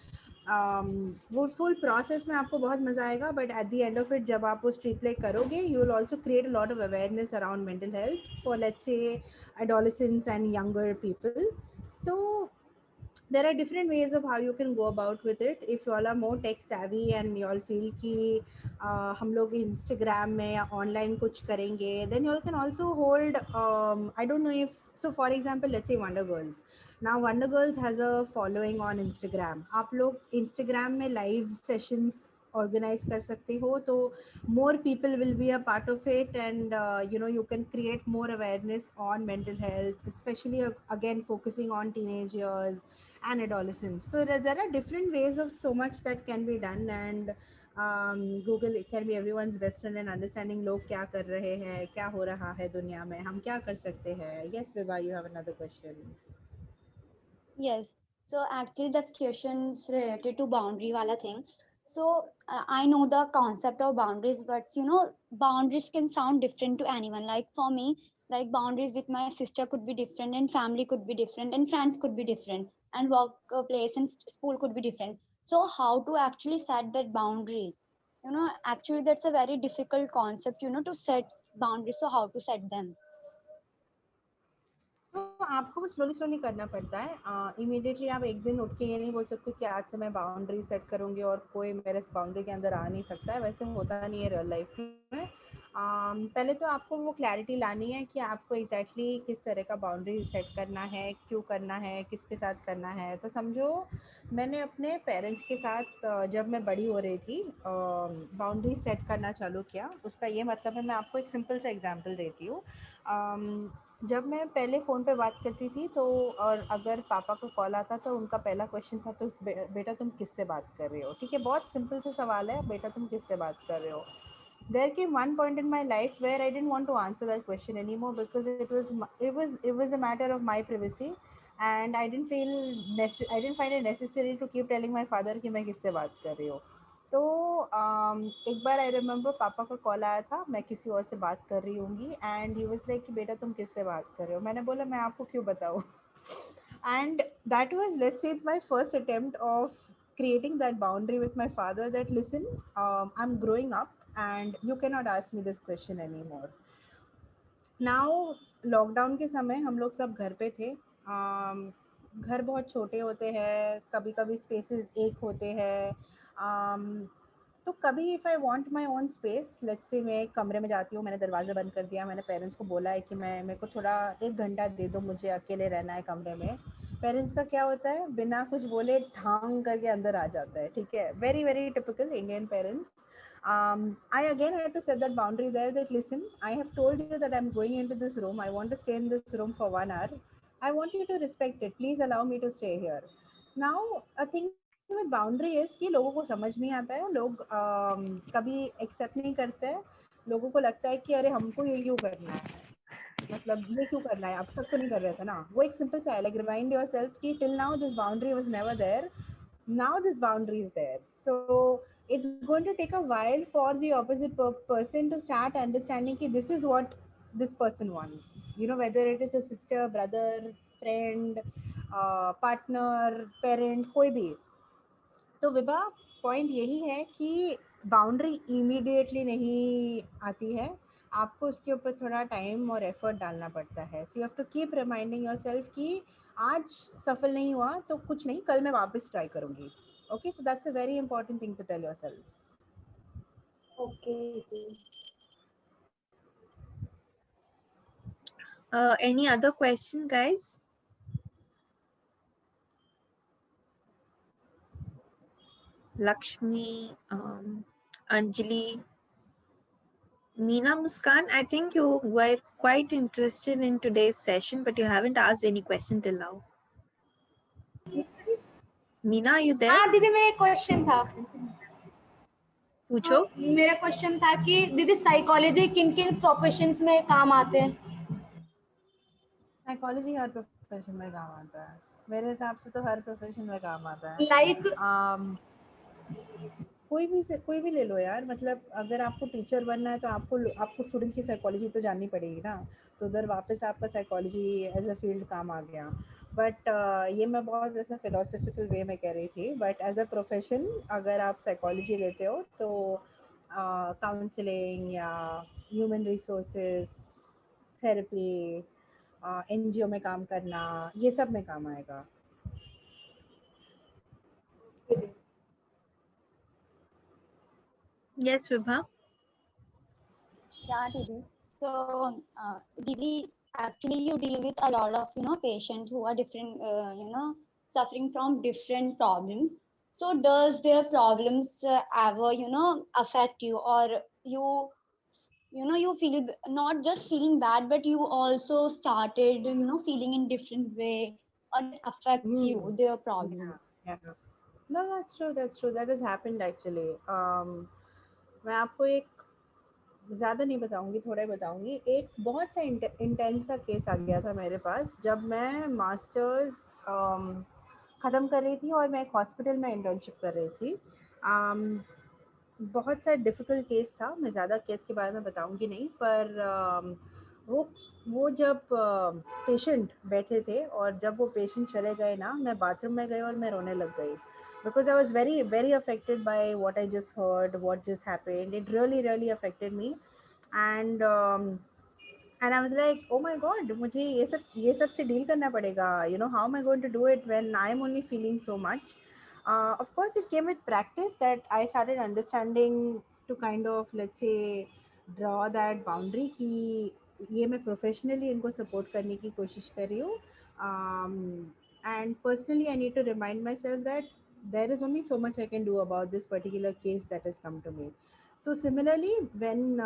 वो फुल प्रोसेस में आपको बहुत मज़ा आएगा, but at the end of it जब आप वो स्ट्रीट प्ले करोगे, you will also create a lot of awareness around mental health for, let's say, adolescents and younger people. So there are different ways of how you can go about with it. If you all are more tech savvy and you all feel कि हम लोग Instagram में या online कुछ करेंगे, then you all can also hold, I don't know if, so for example, let's say Wonder Girls. Now Wonder Girls has a following on Instagram. आप लोग Instagram में live sessions organize कर सकते हो, तो more people will be a part of it, and you can create more awareness on mental health, especially again focusing on teenage years and adolescents. So there are different ways of so much that can be done, and Google, it can be everyone's best friend in understanding लोग क्या कर रहे हैं, क्या हो रहा है दुनिया में, हम क्या कर सकते हैं. Yes, Vibha, you have another question. Yes. So actually that's questions related to boundary wala thing. So I know the concept of boundaries, but boundaries can sound different to anyone. Like for me, like boundaries with my sister could be different, and family could be different, and friends could be different, and workplace and school could be different. So how to actually set that boundaries? actually that's a very difficult concept, to set boundaries. So how to set them? तो आपको बस slowly करना पड़ता है। Immediately आप एक दिन उठ के ये नहीं बोल सकते कि आज से मैं बाउंड्री सेट करूँगी और कोई मेरे इस बाउंड्री के अंदर आ नहीं सकता है, वैसे होता नहीं है रियल लाइफ में। पहले तो आपको वो क्लैरिटी लानी है कि आपको एग्जैक्टली किस तरह का बाउंड्री सेट करना है, क्यों करना है, किसके साथ करना है। तो समझो मैंने अपने पेरेंट्स के साथ जब मैं बड़ी हो रही थी बाउंड्री सेट करना चालू किया। उसका ये मतलब है, मैं आपको एक सिंपल सा एग्जांपल देती हूँ। जब मैं पहले फ़ोन पे बात करती थी तो और अगर पापा का कॉल आता तो उनका पहला क्वेश्चन था, तो बेटा तुम किससे बात कर रहे हो? ठीक है, बहुत सिंपल सा सवाल है, बेटा तुम किससे बात कर रहे हो? There came one point in my life where I didn't want to answer that question anymore because it was a matter of my privacy, and I didn't find it necessary to keep telling my father कि मैं किससे बात कर रही हूँ। तो एक बार I remember पापा का कॉल आया था, मैं किसी और से बात कर रही होंगी, एंड ही वाज लाइक कि बेटा तुम किससे बात कर रहे हो? मैंने बोला मैं आपको क्यों बताऊँ? And that was, let's say, my first attempt of creating that boundary with my father that listen, I'm growing up and you cannot ask me this question anymore. Now lockdown के समय हम लोग सब घर पे थे। घर बहुत छोटे होते हैं, कभी कभी स्पेसेस एक होते हैं। तो कभी if I want my own space, let's say मैं एक कमरे में जाती हूँ, मैंने दरवाज़ा बंद कर दिया, मैंने पेरेंट्स को बोला है कि मेरे को थोड़ा 1 घंटा दे दो, मुझे अकेले रहना है कमरे में। पेरेंट्स का क्या होता है, बिना कुछ बोले ठांग करके अंदर आ जाता है। ठीक है, very very typical Indian parents. I again had to set that boundary there that listen, I have told you that I'm going into this room. I want to stay in this room for 1 hour. I want you to respect it. Please allow me to stay here. Now, a thing with boundary is कि लोगों को समझ नहीं आता है, लोग कभी accept नहीं करते हैं। लोगों को लगता है कि अरे हमको ये क्यों करना है, मतलब ये क्यों करना है, अब तक तो नहीं कर रहे थे ना। वो एक सिंपल सा है, लाइक रिमाइंड योरसेल्फ कि till now this boundary was never there, now this boundary is there. So it's going to take a while for the opposite person to start understanding that this is what this person wants, whether it is a sister, brother, friend, partner, parent, कोई भी। तो Vibha, point यही है कि boundary immediately नहीं आती है, आपको उसके ऊपर थोड़ा टाइम और एफर्ट डालना पड़ता है। So you have to keep reminding yourself कि आज सफल नहीं हुआ तो कुछ नहीं, कल मैं वापस ट्राई करूंगी। Okay, so that's a very important thing to tell yourself. Okay. Any other question, guys? Lakshmi, Anjali, Meena, Muskan, I think you were quite interested in today's session, but you haven't asked any question till now. Meena, are you there? हाँ दीदी, मेरा question था। पूछो। मेरा question था कि दीदी psychology किन किन प्रोफेशंस में काम आते हैं? साइकोलॉजी हर प्रोफेशन में काम आता है, मेरे हिसाब से तो हर प्रोफेशन में काम आता है। लाइक कोई भी ले लो यार, मतलब अगर आपको टीचर बनना है तो आपको स्टूडेंट्स की साइकोलॉजी तो जाननी पड़ेगी ना, तो उधर वापस आपका साइकोलॉजी एज अ फील्ड काम आ गया। बट ये मैं बहुत ऐसा फिलोसफिकल वे में कह रही थी, बट एज अ प्रोफेशन अगर आप साइकोलॉजी लेते हो तो काउंसलिंग या ह्यूमन रिसोर्सेज, थेरेपी, एनजीओ में काम करना, ये सब में काम आएगा। Yes, Vibha. Yeah, Didi. So, Didi, actually, you deal with a lot of patients who are different, suffering from different problems. So, does their problems ever affect you, or you feel not just feeling bad, but you also started feeling in different way, or it affects you their problem? Yeah. No, that's true. That's true. That has happened actually. मैं आपको एक ज़्यादा नहीं बताऊंगी, थोड़ा ही बताऊंगी। एक बहुत सा इंटेंस सा केस आ गया था मेरे पास जब मैं मास्टर्स ख़त्म कर रही थी और मैं एक हॉस्पिटल में इंटर्नशिप कर रही थी। बहुत सा डिफ़िकल्ट केस था, मैं ज़्यादा केस के बारे में बताऊंगी नहीं, पर वो जब पेशेंट बैठे थे और जब वो पेशेंट चले गए ना, मैं बाथरूम में गई और मैं रोने लग गई। because I was very, very affected by what I just heard, what just happened. It really, really affected me. And I was like, oh my god, मुझे ये सब से deal करना पड़ेगा. You know, how am I going to do it when I am only feeling so much? Of course, it came with practice that I started understanding to kind of, let's say, draw that boundary कि ये मैं professionally इनको support करने की कोशिश कर रही हूँ. And personally, I need to remind myself that there is only so much I can do about this particular case that has come to me. So similarly, when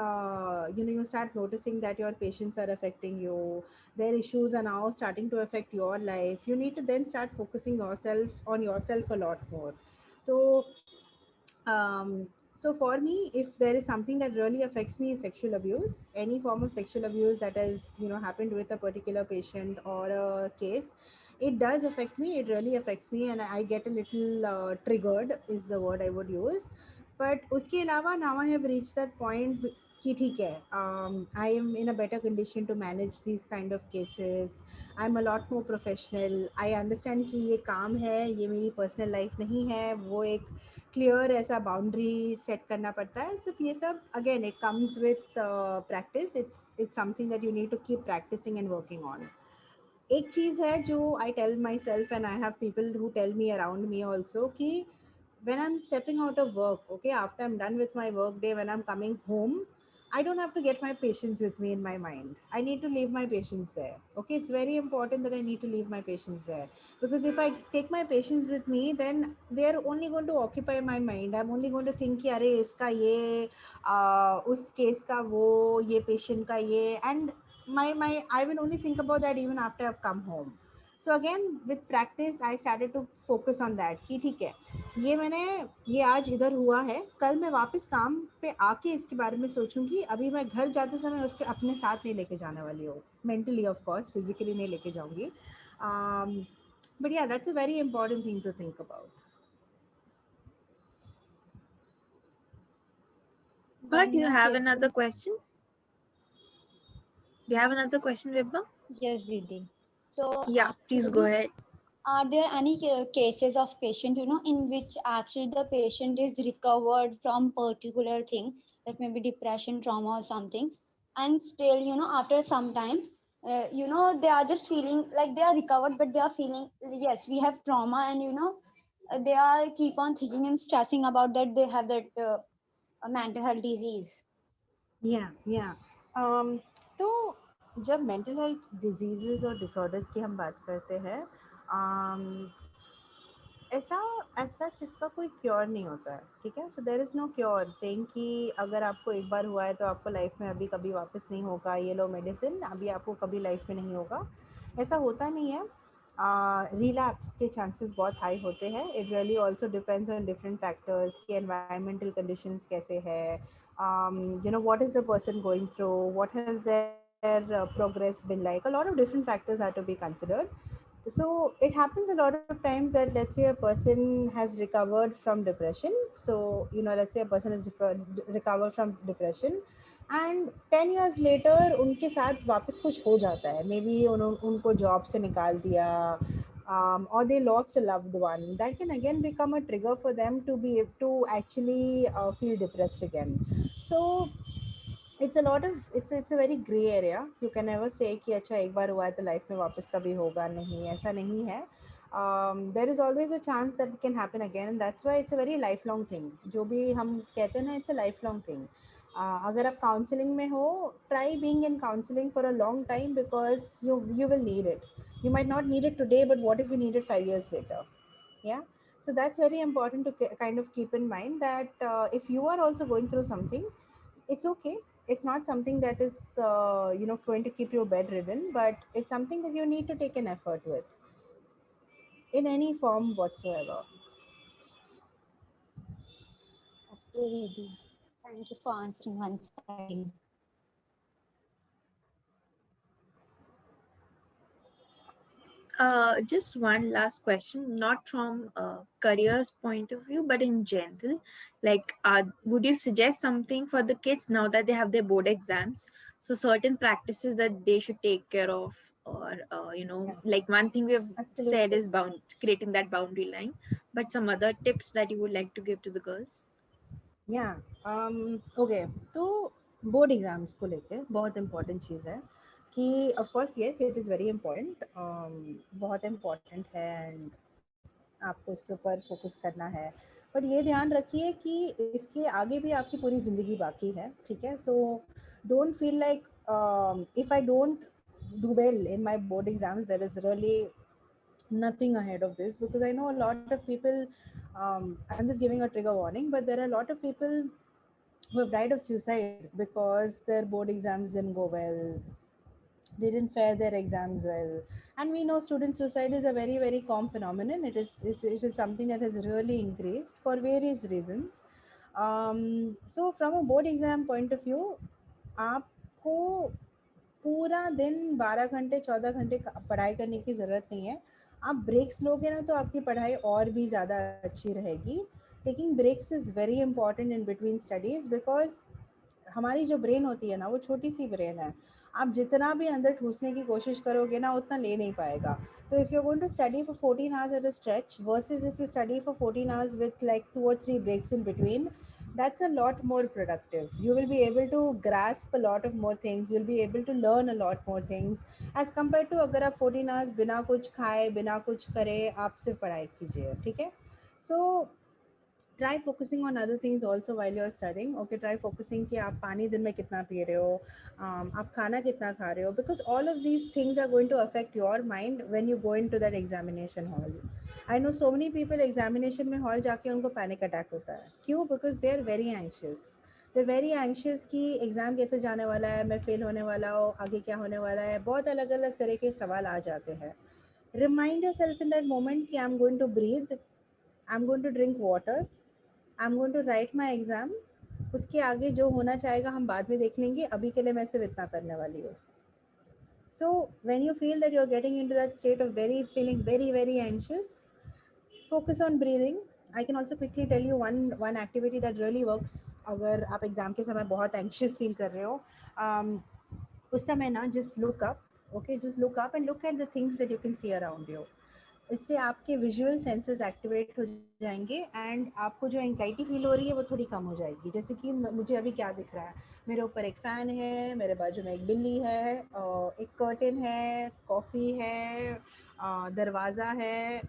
you start noticing that your patients are affecting you, their issues are now starting to affect your life, you need to then start focusing yourself a lot more. So um, so for me, if there is something that really affects me is sexual abuse, any form of sexual abuse that has happened with a particular patient or a case, it does affect me. It really affects me, and I get a little triggered is the word I would use. But उसके अलावा now I have reached that point कि ठीक है, I am in a better condition to manage these kind of cases. I'm a lot more professional. I understand कि ये काम है, ये मेरी personal life नहीं है, वो एक क्लियर ऐसा बाउंड्री सेट करना पड़ता है. सिर्फ ये सब again it comes with practice. It's something that you need to keep practising and working on. एक चीज़ है जो I tell myself and I have people who tell me around me also कि when I'm stepping out of work, okay, after I'm done with my work day, when I'm coming home, I don't have to get my patients with me in my mind. I need to leave my patients there. Okay, it's very important that I need to leave my patients there, because if I take my patients with me, then they're only going to occupy my mind. I'm only going to think कि अरे इसका ये उस case का वो, ये patient का ये, and my I will only think about that even after I've come home. So again, with practice, I started to focus on that कि ठीक है, ये आज इधर हुआ है, कल मैं वापस काम पे आके इसके बारे में सोचूंगी. अभी मैं घर जाते समय उसके अपने साथ नहीं लेके जाने वाली हूँ. मेंटली ऑफ कोर्स, फिजिकली नहीं लेके जाऊंगी. But yeah that's a very important thing to think about. But you have Chetan. another question? Do you have another question, Vibha? Yes, Didi. So Yeah, please go actually, ahead. are there any cases of patient, in which actually the patient is recovered from particular thing, like maybe depression, trauma or something, and still, after some time, they are just feeling like they are recovered, but they are feeling, yes, we have trauma, and, they are keep on thinking and stressing about that they have that mental health disease. या तो जब mental health diseases और disorders की हम बात करते हैं, ऐसा ऐसा जिसका कोई क्योर नहीं होता है. ठीक है, so there is no cure saying कि अगर आपको एक बार हुआ है तो आपको लाइफ में अभी कभी वापस नहीं होगा, ये लो मेडिसिन, अभी आपको कभी लाइफ में नहीं होगा. ऐसा होता नहीं है. रिलैप्स के चांसेस बहुत हाई होते हैं. It really also depends on different factors कि एनवायरमेंटल कंडीशंस कैसे है, what is the person going through, what has their progress been like. A lot of different factors are to be considered. So it happens a lot of times that, let's say, a person has recovered from depression. So let's say a person has recovered from depression, and 10 years later उनके साथ वापस कुछ हो जाता है. Maybe उनको job से निकाल दिया, or they lost a loved one. That can again become a trigger for them to be able to actually feel depressed again. So it's a very gray area. You can never say कि अच्छा एक बार हुआ है तो life में वापस कभी होगा नहीं, ऐसा नहीं है. There is always a chance that it can happen again, and that's why it's a very lifelong thing. जो भी हम कहते हैं ना, it's a lifelong thing. अगर आप काउंसलिंग में हो, try being in counseling for a long time, because you will need it. You might not need it today, but what if you need it 5 years later? Yeah. So that's very important to kind of keep in mind that if you are also going through something, it's okay. It's not something that is going to keep you bedridden, but it's something that you need to take an effort with in any form whatsoever. Okay, Didi. Thank you for answering once again. Just one last question, not from a career's point of view, but in general. Like, would you suggest something for the kids now that they have their board exams? So certain practices that they should take care of or Yeah, like one thing we have said absolutely. is creating that boundary line, but some other tips that you would like to give to the girls? या okay, तो board exams को लेके बहुत important चीज़ है कि of course yes it is very important, बहुत important है and आपको उसके ऊपर फोकस करना है, बट ये ध्यान रखिए कि इसके आगे भी आपकी पूरी ज़िंदगी बाकी है, ठीक है? So don't feel like if I don't do well in my board exams, there is really nothing ahead of this, because I know a lot of people, I'm just giving a trigger warning, but there are a lot of people who have died of suicide because their board exams didn't go well, they didn't fare their exams well. And we know student suicide is a very very common phenomenon. It is something that has really increased for various reasons. So from a board exam point of view, आपको पूरा दिन 12 घंटे 14 घंटे पढ़ाई करने की ज़रूरत नहीं है। आप ब्रेक्स लोगे ना तो आपकी पढ़ाई और भी ज़्यादा अच्छी रहेगी। Taking breaks is very important in between studies, because हमारी जो ब्रेन होती है ना वो छोटी सी ब्रेन है, आप जितना भी अंदर ठूसने की कोशिश करोगे ना उतना ले नहीं पाएगा। तो if you going to study for 14 hours at a stretch versus if you study for 14 hours with like 2 or 3 breaks in between, that's a lot more productive. You will be able to grasp a lot of more things, you'll be able to learn a lot more things as compared to अगर आप 14 hours बिना कुछ खाए बिना कुछ करे आप सिर्फ पढ़ाई कीजिए, ठीक है? सो try focusing on other things also while you're studying. Okay, try focusing कि आप पानी दिन में कितना पी रहे हो, आप खाना कितना खा रहे हो, because all of these things are going to affect your mind when you go into that examination hall. I know so many people examination में hall जाके उनको panic attack होता है, क्यों? Because they are very anxious. They're very anxious कि exam कैसे जाने वाला है, मैं फेल होने वाला हूँ, आगे क्या होने वाला है, बहुत अलग अलग तरह के सवाल आ जाते हैं। Remind yourself in that moment कि I'm going to breathe, I'm going to drink water, I am going to write my exam, उसके आगे जो होना चाहेगा हम बाद में देख लेंगे, अभी के लिए मैं सिर्फ इतना करने वाली हूँ। So when you feel that you are getting into that state of very feeling very very anxious, focus on breathing. I can also quickly tell you one activity that really works अगर आप exam के समय बहुत anxious feel कर रहे हो, उस समय ना just look up, okay, just look up and look at the things that you can see around you. इससे आपके विजुअल सेंसेस एक्टिवेट हो जाएंगे एंड आपको जो एंजाइटी फील हो रही है वो थोड़ी कम हो जाएगी। जैसे कि मुझे अभी क्या दिख रहा है, मेरे ऊपर एक फ़ैन है, मेरे बाजू में एक बिल्ली है, एक कर्टन है, कॉफ़ी है, दरवाज़ा है,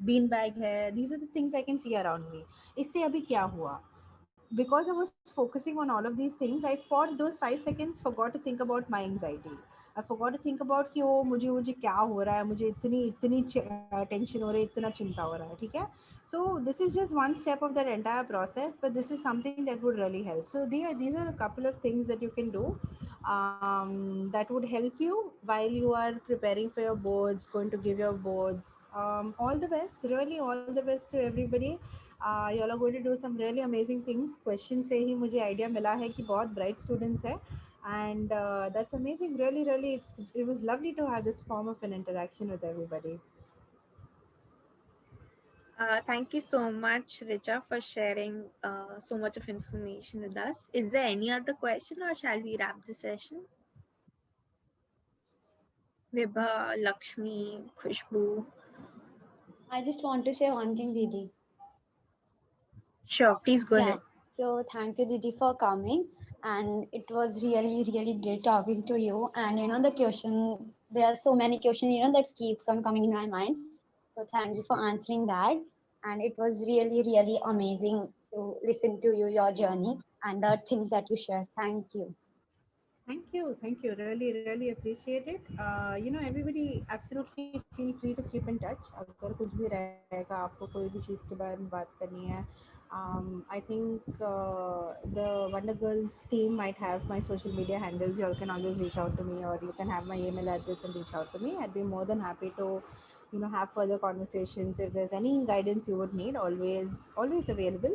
बीन बैग है, these are the things I can see around me. इससे अभी क्या हुआ, because I was focusing on all of these things, I for those 5 seconds forgot to think about my anxiety. I forgot to think about कि वो मुझे मुझे क्या हो रहा है, मुझे इतनी इतनी टेंशन हो रही है, इतना चिंता हो रहा है, ठीक है? So this is just one step of that entire process, but this is something that would really help. So these are a couple of things that you can do, that would help you while you are preparing for your boards, going to give your boards. All the best, really all the best to everybody. You all are going to do some really amazing things. Question से ही मुझे idea मिला है कि बहुत bright students है, and that's amazing. Really, really, it was lovely to have this form of an interaction with everybody. Thank you so much, Richa, for sharing so much of information with us. Is there any other question, or shall we wrap the session? Vibha, Lakshmi, Khushbu. I just want to say one thing, Didi. Sure, please go Yeah. ahead. So thank you, Didi, for coming. And it was really, really great talking to you. And the question, there are so many questions, that keeps on coming in my mind. So thank you for answering that. And it was really, really amazing to listen to you, your journey, and the things that you shared. Thank you. Thank you. Really, really appreciate it. Everybody absolutely feel free to keep in touch. अगर कुछ भी रहेगा, आपको कोई भी चीज़ के बारे में बात करनी है, I think the Wonder Girls team might have my social media handles. You all can always reach out to me, or you can have my email address and reach out to me. I'd be more than happy to, have further conversations. If there's any guidance you would need, always available.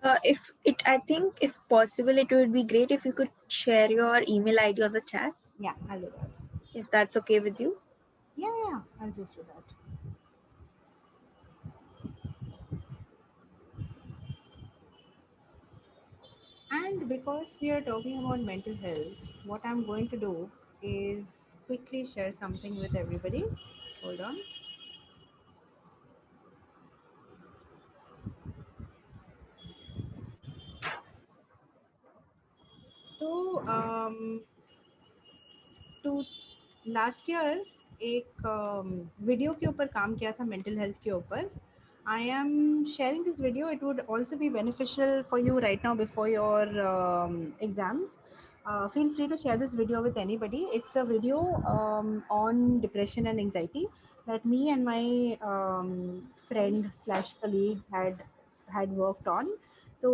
I think if possible, it would be great if you could share your email ID on the chat. Yeah, I'll do that. If that's okay with you. Yeah, I'll just do that. And because we are talking about mental health, what I'm going to do is quickly share something with everybody. Hold on. तो to last year एक video के ऊपर काम किया था mental health के ऊपर. I am sharing this video. It would also be beneficial for you right now before your exams. Feel free to share this video with anybody. It's a video on depression and anxiety that me and my friend slash colleague had worked on. तो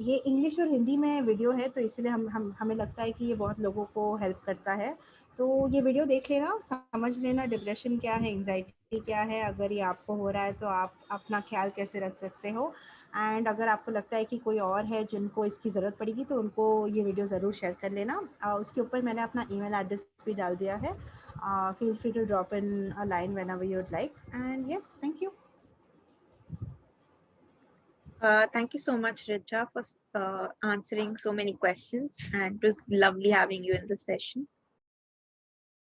ये English और हिंदी में video है, तो इसलिए हम हमें लगता है कि ये बहुत लोगों को हेल्प करता है. तो ये वीडियो देख लेना, समझ लेना डिप्रेशन क्या है, एंजाइटी क्या है, अगर ये आपको हो रहा है तो आप अपना ख्याल कैसे रख सकते हो. एंड अगर आपको लगता है कि कोई और है जिनको इसकी ज़रूरत पड़ेगी तो उनको ये वीडियो ज़रूर शेयर कर लेना. उसके ऊपर मैंने अपना ईमेल एड्रेस भी डाल दिया है. Feel free to drop in a line whenever you would like. And yes, thank you. Thank you so much, Richa, for answering so many questions, and it was lovely having you in the session.